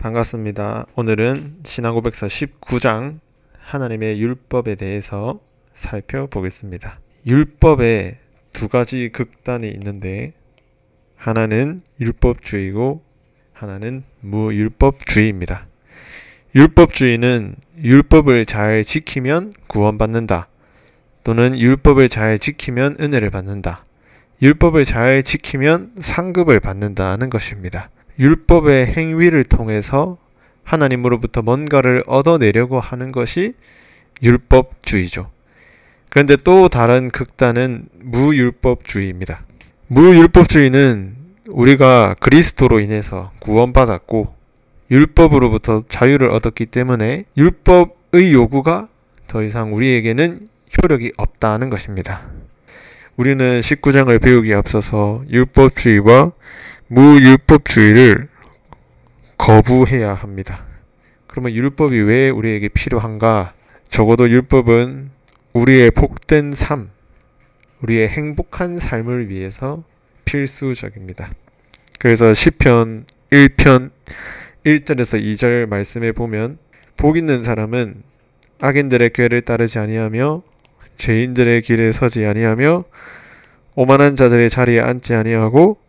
반갑습니다. 오늘은 신앙고백서 19장 하나님의 율법에 대해서 살펴보겠습니다. 율법에 두 가지 극단이 있는데 하나는 율법주의고 하나는 무율법주의입니다. 율법주의는 율법을 잘 지키면 구원받는다. 또는 율법을 잘 지키면 은혜를 받는다. 율법을 잘 지키면 상급을 받는다는 것입니다. 율법의 행위를 통해서 하나님으로부터 뭔가를 얻어내려고 하는 것이 율법주의죠. 그런데 또 다른 극단은 무율법주의입니다. 무율법주의는 우리가 그리스도로 인해서 구원받았고 율법으로부터 자유를 얻었기 때문에 율법의 요구가 더 이상 우리에게는 효력이 없다는 것입니다. 우리는 19장을 배우기에 앞서서 율법주의와 무율법주의를 거부해야 합니다. 그러면 율법이 왜 우리에게 필요한가? 적어도 율법은 우리의 복된 삶, 우리의 행복한 삶을 위해서 필수적입니다. 그래서 시편 1편 1절에서 2절 말씀에 보면 복 있는 사람은 악인들의 꾀를 따르지 아니하며 죄인들의 길에 서지 아니하며 오만한 자들의 자리에 앉지 아니하고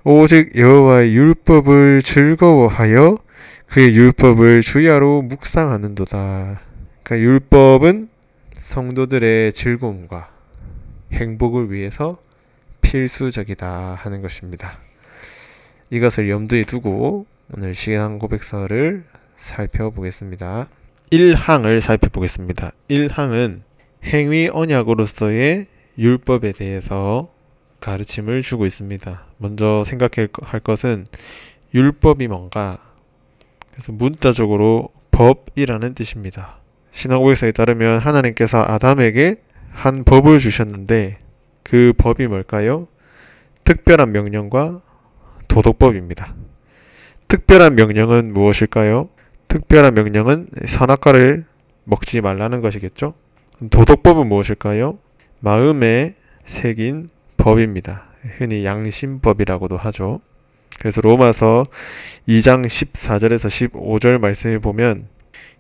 오직 여호와의 율법을 즐거워하여 그의 율법을 주야로 묵상하는도다. 그러니까 율법은 성도들의 즐거움과 행복을 위해서 필수적이다 하는 것입니다. 이것을 염두에 두고 오늘 신앙고백서를 살펴보겠습니다. 1항을 살펴보겠습니다. 1항은 행위 언약으로서의 율법에 대해서 가르침을 주고 있습니다. 먼저 생각할 것은 율법이 뭔가? 그래서 문자적으로 법이라는 뜻입니다. 신앙고백서에 따르면 하나님께서 아담에게 한 법을 주셨는데 그 법이 뭘까요? 특별한 명령과 도덕법입니다. 특별한 명령은 무엇일까요? 특별한 명령은 선악과를 먹지 말라는 것이겠죠? 도덕법은 무엇일까요? 마음에 새긴 법입니다. 흔히 양심법이라고도 하죠. 그래서 로마서 2장 14절에서 15절 말씀에 보면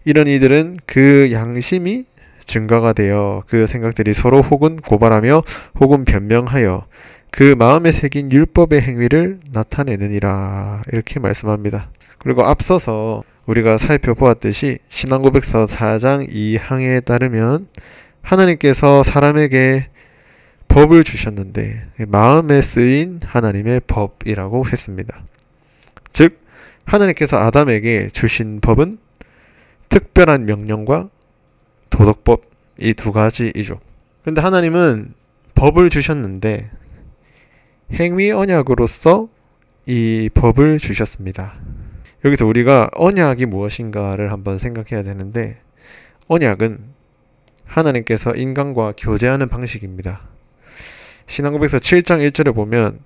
이런 이들은 그 양심이 증거가 되어 그 생각들이 서로 혹은 고발하며 혹은 변명하여 그 마음에 새긴 율법의 행위를 나타내느니라 이렇게 말씀합니다. 그리고 앞서서 우리가 살펴보았듯이 신앙고백서 4장 2항에 따르면 하나님께서 사람에게 법을 주셨는데 마음에 쓰인 하나님의 법이라고 했습니다. 즉 하나님께서 아담에게 주신 법은 특별한 명령과 도덕법 이 두 가지이죠. 그런데 하나님은 법을 주셨는데 행위 언약으로서 이 법을 주셨습니다. 여기서 우리가 언약이 무엇인가를 한번 생각해야 되는데 언약은 하나님께서 인간과 교제하는 방식입니다. 신앙고백서 7장 1절에 보면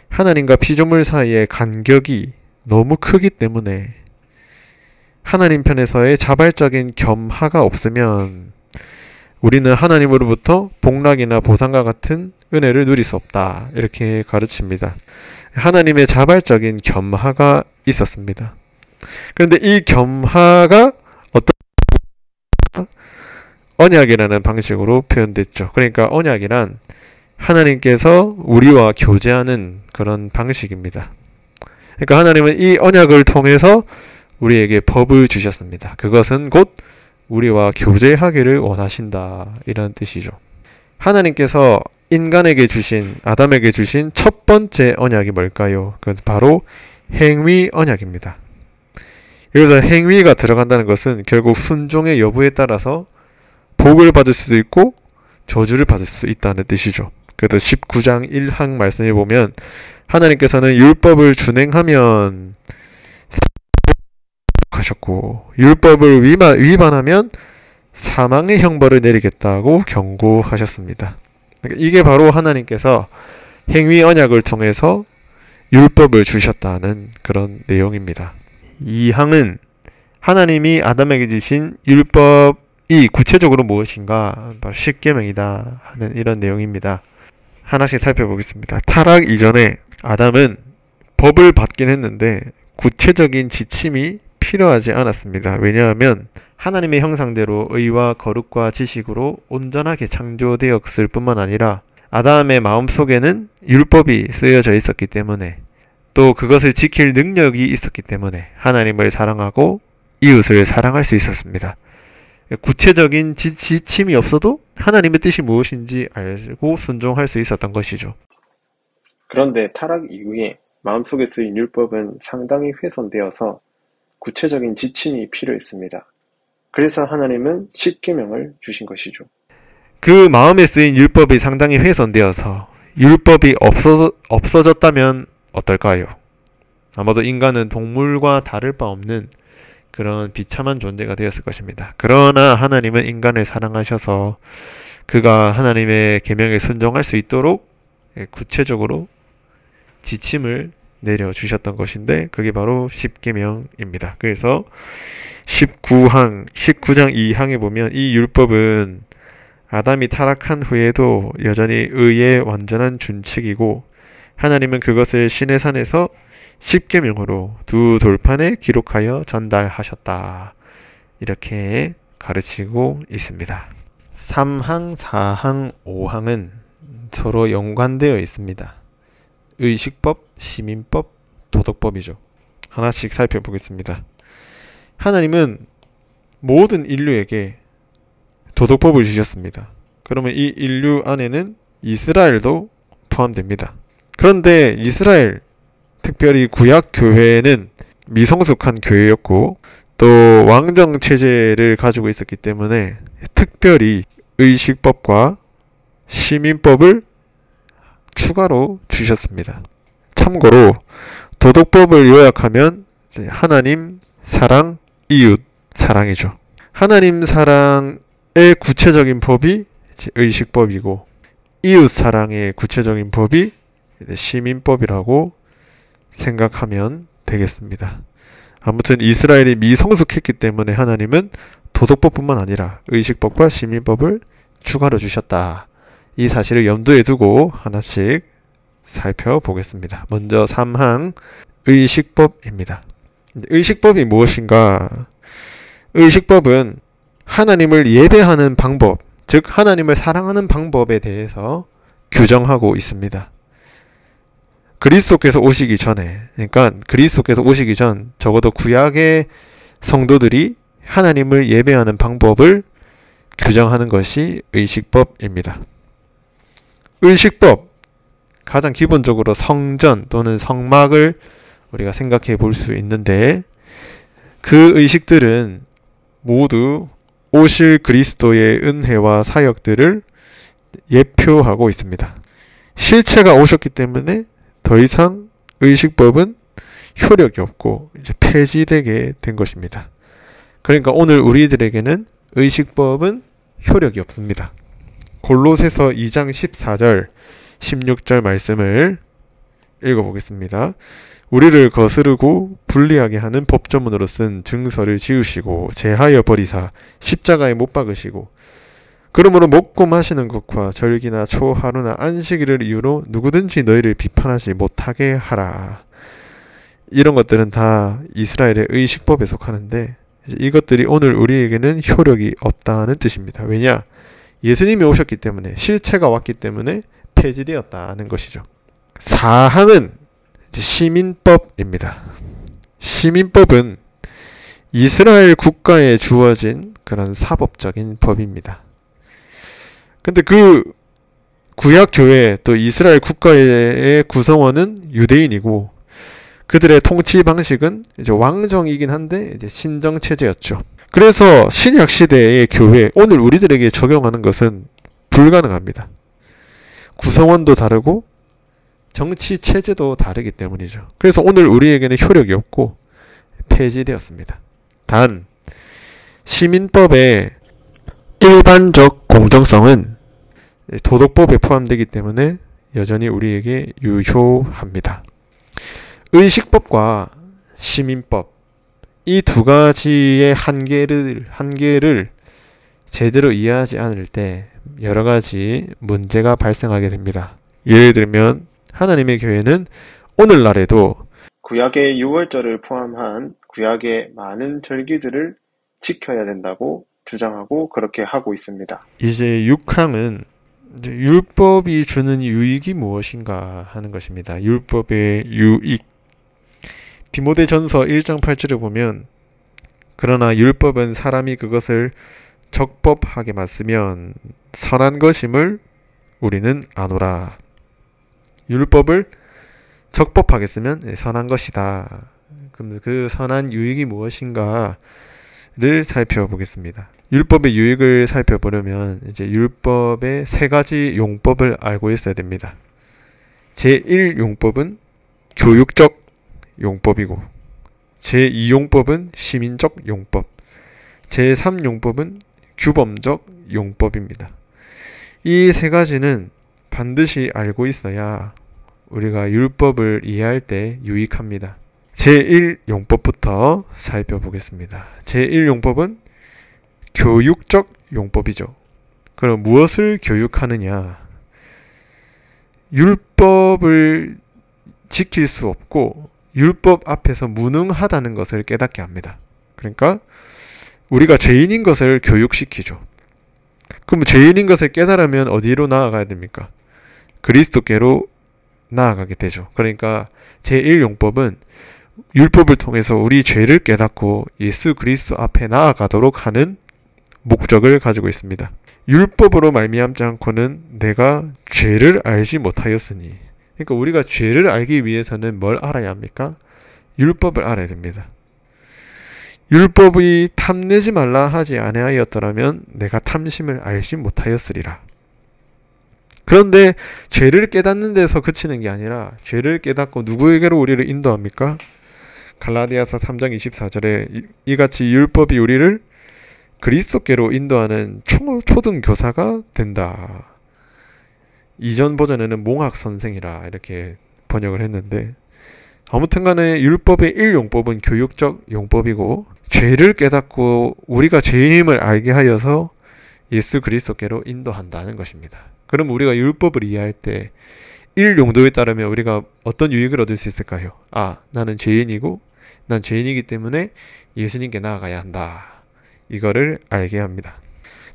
하나님과 피조물 사이의 간격이 너무 크기 때문에 하나님 편에서의 자발적인 겸하가 없으면 우리는 하나님으로부터 복락이나 보상과 같은 은혜를 누릴 수 없다 이렇게 가르칩니다. 하나님의 자발적인 겸하가 있었습니다. 그런데 이 겸하가 어떤 언약이라는 방식으로 표현됐죠. 그러니까 언약이란 하나님께서 우리와 교제하는 그런 방식입니다. 그러니까 하나님은 이 언약을 통해서 우리에게 법을 주셨습니다. 그것은 곧 우리와 교제하기를 원하신다 이런 뜻이죠. 하나님께서 인간에게 주신 아담에게 주신 첫 번째 언약이 뭘까요? 그건 바로 행위 언약입니다. 여기서 행위가 들어간다는 것은 결국 순종의 여부에 따라서 복을 받을 수도 있고 저주를 받을 수 있다는 뜻이죠. 그래서 19장 1항 말씀에 보면 하나님께서는 율법을 준행하면 하셨고 율법을 위반하면 사망의 형벌을 내리겠다고 경고하셨습니다. 그러니까 이게 바로 하나님께서 행위 언약을 통해서 율법을 주셨다는 그런 내용입니다. 이 항은 하나님이 아담에게 주신 율법이 구체적으로 무엇인가 바로 십계명이다 하는 이런 내용입니다. 하나씩 살펴보겠습니다. 타락 이전에 아담은 법을 받긴 했는데 구체적인 지침이 필요하지 않았습니다. 왜냐하면 하나님의 형상대로 의와 거룩과 지식으로 온전하게 창조되었을 뿐만 아니라 아담의 마음속에는 율법이 쓰여져 있었기 때문에, 또 그것을 지킬 능력이 있었기 때문에 하나님을 사랑하고 이웃을 사랑할 수 있었습니다. 구체적인 지침이 없어도 하나님의 뜻이 무엇인지 알고 순종할 수 있었던 것이죠. 그런데 타락 이후에 마음속에 쓰인 율법은 상당히 훼손되어서 구체적인 지침이 필요했습니다. 그래서 하나님은 십계명을 주신 것이죠. 그 마음에 쓰인 율법이 상당히 훼손되어서 율법이 없어졌다면 어떨까요? 아마도 인간은 동물과 다를 바 없는 그런 비참한 존재가 되었을 것입니다. 그러나 하나님은 인간을 사랑하셔서 그가 하나님의 계명에 순종할 수 있도록 구체적으로 지침을 내려주셨던 것인데, 그게 바로 십계명입니다. 그래서 19장 2항에 보면 이 율법은 아담이 타락한 후에도 여전히 의의 완전한 준칙이고, 하나님은 그것을 시내 산에서 십계명으로 두 돌판에 기록하여 전달하셨다, 이렇게 가르치고 있습니다. 3항, 4항, 5항은 서로 연관되어 있습니다. 의식법, 시민법, 도덕법이죠. 하나씩 살펴보겠습니다. 하나님은 모든 인류에게 도덕법을 주셨습니다. 그러면 이 인류 안에는 이스라엘도 포함됩니다. 그런데 이스라엘, 특별히 구약 교회는 미성숙한 교회였고 또 왕정 체제를 가지고 있었기 때문에 특별히 의식법과 시민법을 추가로 주셨습니다. 참고로 도덕법을 요약하면 하나님 사랑, 이웃 사랑이죠. 하나님 사랑의 구체적인 법이 의식법이고, 이웃 사랑의 구체적인 법이 시민법이라고 생각하면 되겠습니다. 아무튼 이스라엘이 미성숙했기 때문에 하나님은 도덕법뿐만 아니라 의식법과 시민법을 추가로 주셨다. 이 사실을 염두에 두고 하나씩 살펴보겠습니다. 먼저 3항 의식법입니다. 의식법이 무엇인가? 의식법은 하나님을 예배하는 방법, 즉 하나님을 사랑하는 방법에 대해서 규정하고 있습니다. 그리스도께서 오시기 전에, 그러니까 그리스도께서 오시기 전 적어도 구약의 성도들이 하나님을 예배하는 방법을 규정하는 것이 의식법입니다. 의식법, 가장 기본적으로 성전 또는 성막을 우리가 생각해 볼 수 있는데, 그 의식들은 모두 오실 그리스도의 은혜와 사역들을 예표하고 있습니다. 실체가 오셨기 때문에 더 이상 의식법은 효력이 없고 이제 폐지되게 된 것입니다. 그러니까 오늘 우리들에게는 의식법은 효력이 없습니다. 골로새서 2장 14절 16절 말씀을 읽어보겠습니다. 우리를 거스르고 불리하게 하는 법조문으로 쓴 증서를 지우시고 제하여 버리사 십자가에 못 박으시고, 그러므로 먹고 마시는 것과 절기나 초하루나 안식일을 이유로 누구든지 너희를 비판하지 못하게 하라. 이런 것들은 다 이스라엘의 의식법에 속하는데, 이것들이 오늘 우리에게는 효력이 없다는 뜻입니다. 왜냐? 예수님이 오셨기 때문에, 실체가 왔기 때문에 폐지되었다는 것이죠. 4항은 시민법입니다. 시민법은 이스라엘 국가에 주어진 그런 사법적인 법입니다. 근데 그 구약 교회 또 이스라엘 국가의 구성원은 유대인이고, 그들의 통치 방식은 이제 왕정이긴 한데 이제 신정 체제였죠. 그래서 신약 시대의 교회, 오늘 우리들에게 적용하는 것은 불가능합니다. 구성원도 다르고 정치 체제도 다르기 때문이죠. 그래서 오늘 우리에게는 효력이 없고 폐지되었습니다. 단 시민법의 일반적 공정성은 도덕법에 포함되기 때문에 여전히 우리에게 유효합니다. 의식법과 시민법, 이 두 가지의 한계를 제대로 이해하지 않을 때 여러 가지 문제가 발생하게 됩니다. 예를 들면 하나님의 교회는 오늘날에도 구약의 유월절을 포함한 구약의 많은 절기들을 지켜야 된다고 주장하고 그렇게 하고 있습니다. 이제 6항은 율법이 주는 유익이 무엇인가 하는 것입니다. 율법의 유익. 디모데전서 1장 8절을 보면 그러나 율법은 사람이 그것을 적법하게 맞으면 선한 것임을 우리는 아노라. 율법을 적법하게 쓰면 선한 것이다. 그럼 그 선한 유익이 무엇인가를 살펴보겠습니다. 율법의 유익을 살펴보려면 이제 율법의 세 가지 용법을 알고 있어야 됩니다. 제1용법은 교육적 용법이고, 제2용법은 시민적 용법, 제3용법은 규범적 용법입니다. 이 세 가지는 반드시 알고 있어야 우리가 율법을 이해할 때 유익합니다. 제1용법부터 살펴보겠습니다. 제1용법은 교육적 용법이죠. 그럼 무엇을 교육하느냐? 율법을 지킬 수 없고 율법 앞에서 무능하다는 것을 깨닫게 합니다. 그러니까 우리가 죄인인 것을 교육시키죠. 그럼 죄인인 것을 깨달으면 어디로 나아가야 됩니까? 그리스도께로 나아가게 되죠. 그러니까 제1용법은 율법을 통해서 우리 죄를 깨닫고 예수 그리스도 앞에 나아가도록 하는 목적을 가지고 있습니다. 율법으로 말미암지 않고는 내가 죄를 알지 못하였으니, 그러니까 우리가 죄를 알기 위해서는 뭘 알아야 합니까? 율법을 알아야 됩니다. 율법이 탐내지 말라 하지 아니하였더라면 내가 탐심을 알지 못하였으리라. 그런데 죄를 깨닫는 데서 그치는 게 아니라 죄를 깨닫고 누구에게로 우리를 인도합니까? 갈라디아서 3장 24절에 이같이 율법이 우리를 그리스도께로 인도하는 초등교사가 된다. 이전 버전에는 몽학선생이라 이렇게 번역을 했는데, 아무튼 간에 율법의 1용법은 교육적 용법이고, 죄를 깨닫고 우리가 죄인임을 알게 하여서 예수 그리스도께로 인도한다는 것입니다. 그럼 우리가 율법을 이해할 때 1용도에 따르면 우리가 어떤 유익을 얻을 수 있을까요? 나는 죄인이고 난 죄인이기 때문에 예수님께 나아가야 한다. 이거를 알게 합니다.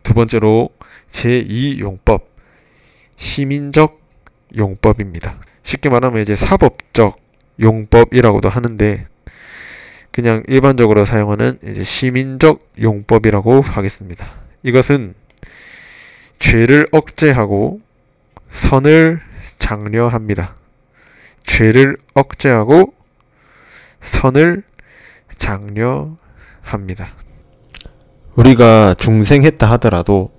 두 번째로 제2용법, 시민적 용법입니다. 쉽게 말하면 이제 사법적 용법이라고도 하는데, 그냥 일반적으로 사용하는 이제 시민적 용법이라고 하겠습니다. 이것은 죄를 억제하고 선을 장려합니다. 죄를 억제하고 선을 장려합니다. 우리가 중생했다 하더라도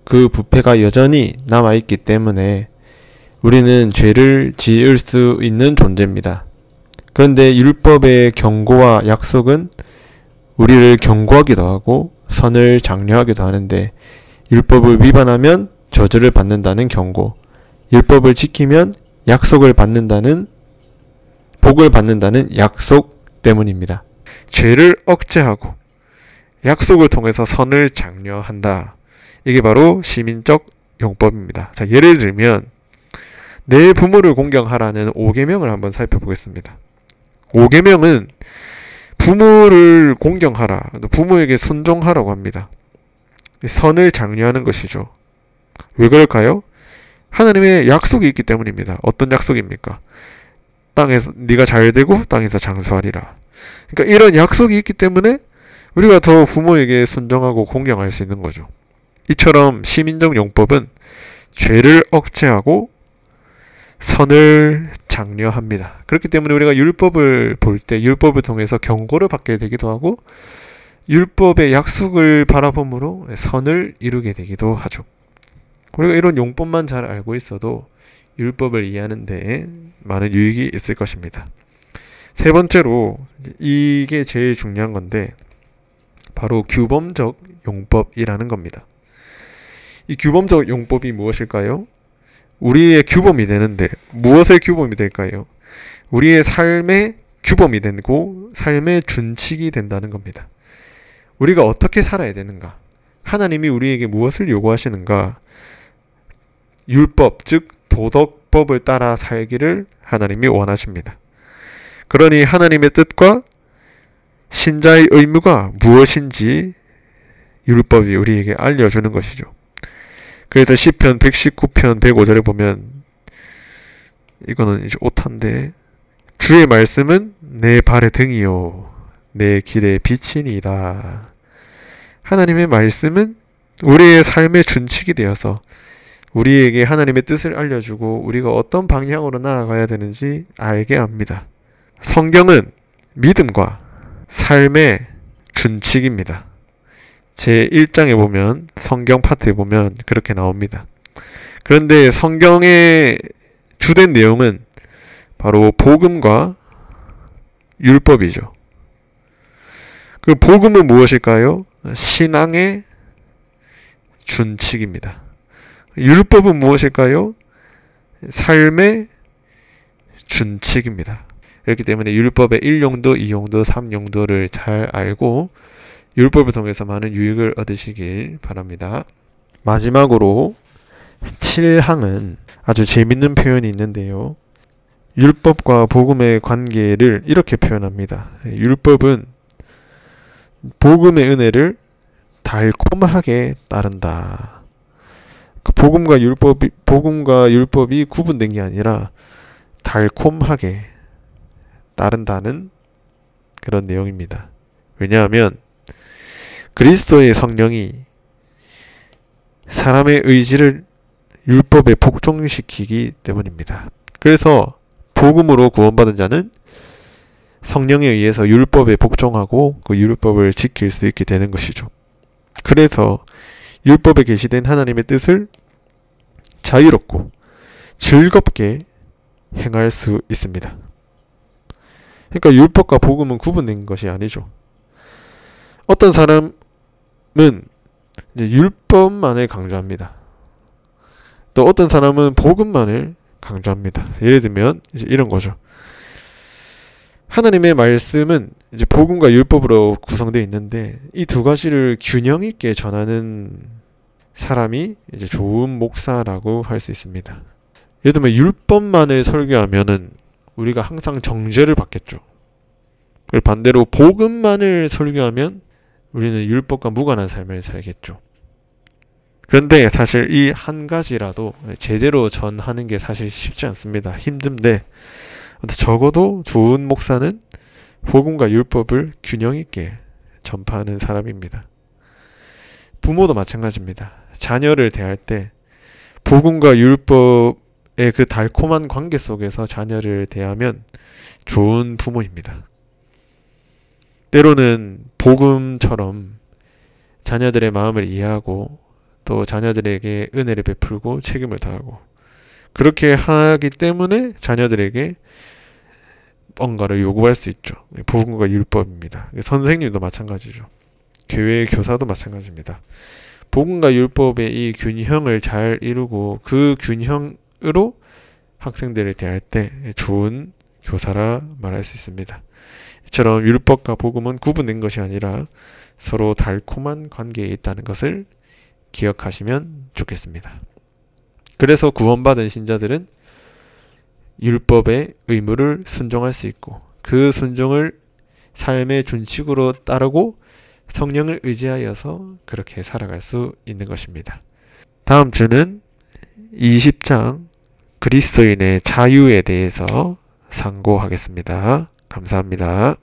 그 부패가 여전히 남아있기 때문에 우리는 죄를 지을 수 있는 존재입니다. 그런데 율법의 경고와 약속은 우리를 경고하기도 하고 선을 장려하기도 하는데, 율법을 위반하면 저주를 받는다는 경고, 율법을 지키면 약속을 받는다는, 복을 받는다는 약속 때문입니다. 죄를 억제하고 약속을 통해서 선을 장려한다. 이게 바로 시민적 용법입니다. 자, 예를 들면 내 부모를 공경하라는 5계명을 한번 살펴보겠습니다. 5계명은 부모를 공경하라, 부모에게 순종하라고 합니다. 선을 장려하는 것이죠. 왜 그럴까요? 하나님의 약속이 있기 때문입니다. 어떤 약속입니까? 땅에서 네가 잘 되고 땅에서 장수하리라. 그러니까 이런 약속이 있기 때문에 우리가 더 부모에게 순종하고 공경할 수 있는 거죠. 이처럼 시민적 용법은 죄를 억제하고 선을 장려합니다. 그렇기 때문에 우리가 율법을 볼 때 율법을 통해서 경고를 받게 되기도 하고, 율법의 약속을 바라봄으로 선을 이루게 되기도 하죠. 우리가 이런 용법만 잘 알고 있어도 율법을 이해하는 데 많은 유익이 있을 것입니다. 세 번째로, 이게 제일 중요한 건데 바로 규범적 용법이라는 겁니다. 이 규범적 용법이 무엇일까요? 우리의 규범이 되는데 무엇의 규범이 될까요? 우리의 삶의 규범이 되고 삶의 준칙이 된다는 겁니다. 우리가 어떻게 살아야 되는가? 하나님이 우리에게 무엇을 요구하시는가? 율법, 즉 도덕법을 따라 살기를 하나님이 원하십니다. 그러니 하나님의 뜻과 신자의 의무가 무엇인지 율법이 우리에게 알려주는 것이죠. 그래서 시편 119편 105절에 보면, 이거는 이제 오타인데, 주의 말씀은 내 발의 등이요 내 길의 빛이니이다. 하나님의 말씀은 우리의 삶의 준칙이 되어서 우리에게 하나님의 뜻을 알려주고 우리가 어떤 방향으로 나아가야 되는지 알게 합니다. 성경은 믿음과 삶의 준칙입니다. 제 1장에 보면, 성경 파트에 보면 그렇게 나옵니다. 그런데 성경의 주된 내용은 바로 복음과 율법이죠. 그 복음은 무엇일까요? 신앙의 준칙입니다. 율법은 무엇일까요? 삶의 준칙입니다. 그렇기 때문에 율법의 1용도, 2용도, 3용도를 잘 알고 율법을 통해서 많은 유익을 얻으시길 바랍니다. 마지막으로 7항은 아주 재밌는 표현이 있는데요. 율법과 복음의 관계를 이렇게 표현합니다. 율법은 복음의 은혜를 달콤하게 따른다. 복음과 율법이 구분된 게 아니라 달콤하게 따른다는 그런 내용입니다. 왜냐하면 그리스도의 성령이 사람의 의지를 율법에 복종시키기 때문입니다. 그래서 복음으로 구원받은 자는 성령에 의해서 율법에 복종하고 그 율법을 지킬 수 있게 되는 것이죠. 그래서 율법에 계시된 하나님의 뜻을 자유롭고 즐겁게 행할 수 있습니다. 그러니까 율법과 복음은 구분된 것이 아니죠. 어떤 사람은 이제 율법만을 강조합니다. 또 어떤 사람은 복음만을 강조합니다. 예를 들면 이제 이런 거죠. 하나님의 말씀은 이제 복음과 율법으로 구성되어 있는데 이 두 가지를 균형 있게 전하는 사람이 이제 좋은 목사라고 할 수 있습니다. 예를 들면 율법만을 설교하면은 우리가 항상 정죄를 받겠죠. 반대로 복음만을 설교하면 우리는 율법과 무관한 삶을 살겠죠. 그런데 사실 이 한 가지라도 제대로 전하는 게 사실 쉽지 않습니다. 힘든데 적어도 좋은 목사는 복음과 율법을 균형 있게 전파하는 사람입니다. 부모도 마찬가지입니다. 자녀를 대할 때 복음과 율법의 그 달콤한 관계 속에서 자녀를 대하면 좋은 부모입니다. 때로는 복음처럼 자녀들의 마음을 이해하고 또 자녀들에게 은혜를 베풀고 책임을 다하고 그렇게 하기 때문에 자녀들에게 뭔가를 요구할 수 있죠. 복음과 율법입니다. 선생님도 마찬가지죠. 교회 교사도 마찬가지입니다. 복음과 율법의 이 균형을 잘 이루고 그 균형으로 학생들을 대할 때 좋은 교사라 말할 수 있습니다. 이처럼 율법과 복음은 구분된 것이 아니라 서로 달콤한 관계에 있다는 것을 기억하시면 좋겠습니다. 그래서 구원받은 신자들은 율법의 의무를 순종할 수 있고 그 순종을 삶의 준칙으로 따르고 성령을 의지하여서 그렇게 살아갈 수 있는 것입니다. 다음 주는 20장 그리스도인의 자유에 대해서 상고하겠습니다. 감사합니다.